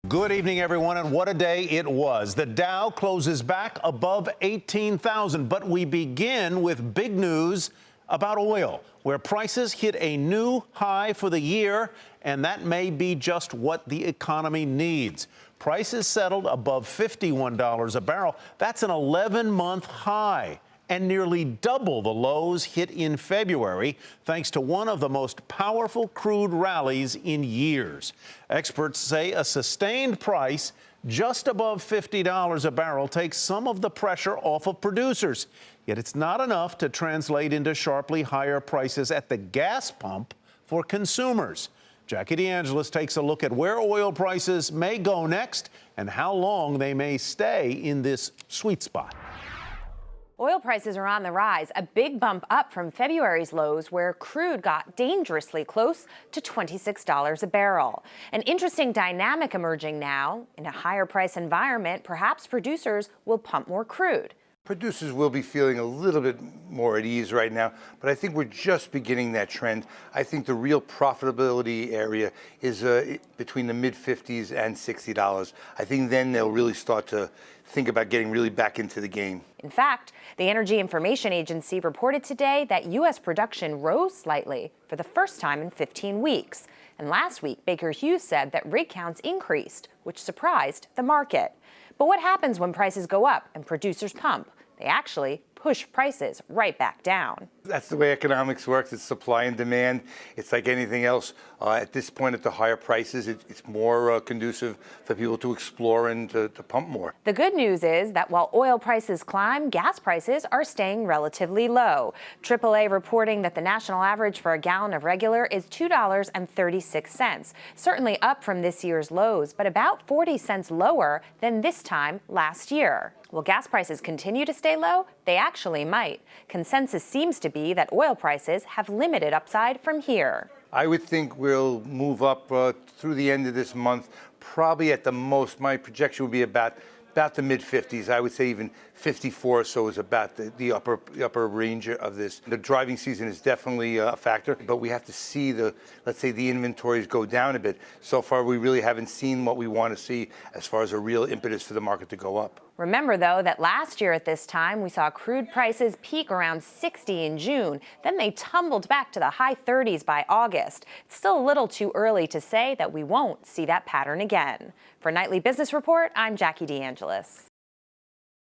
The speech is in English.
Good evening, everyone, and what a day it was. The Dow closes back above 18,000, but we begin with big news about oil, where prices hit a new high for the year, and that may be just what the economy needs. Prices settled above $51 a barrel. That's an 11-month high, and nearly double the lows hit in February, thanks to one of the most powerful crude rallies in years. Experts say a sustained price just above $50 a barrel takes some of the pressure off of producers. Yet it's not enough to translate into sharply higher prices at the gas pump for consumers. Jackie DeAngelis takes a look at where oil prices may go next and how long they may stay in this sweet spot. Oil prices are on the rise, a big bump up from February's lows where crude got dangerously close to $26 a barrel. An interesting dynamic emerging now. In a higher price environment, perhaps producers will pump more crude. Producers will be feeling a little bit more at ease right now, but I think we're just beginning that trend. I think the real profitability area is between the mid-50s and $60. I think then they'll really start to think about getting really back into the game. In fact, the Energy Information Agency reported today that U.S. production rose slightly for the first time in 15 weeks. And last week, Baker Hughes said that rig counts increased, which surprised the market. But what happens when prices go up and producers pump? They actually push prices right back down. That's the way economics works. It's supply and demand. It's like anything else. At this point, at the higher prices, it's more conducive for people to explore and to pump more. The good news is that while oil prices climb, gas prices are staying relatively low. AAA reporting that the national average for a gallon of regular is $2.36, certainly up from this year's lows, but about 40 cents lower than this time last year. Will gas prices continue to stay low? They actually might. Consensus seems to be that oil prices have limited upside from here. I would think we'll move up through the end of this month. Probably at the most, my projection would be about the mid-50s. I would say even 54 or so is about the upper range of this. The driving season is definitely a factor, but we have to see let's say the inventories go down a bit. So far, we really haven't seen what we want to see as far as a real impetus for the market to go up. Remember, though, that last year at this time, we saw crude prices peak around 60 in June. Then they tumbled back to the high 30s by August. It's still a little too early to say that we won't see that pattern again. For Nightly Business Report, I'm Jackie DeAngelis.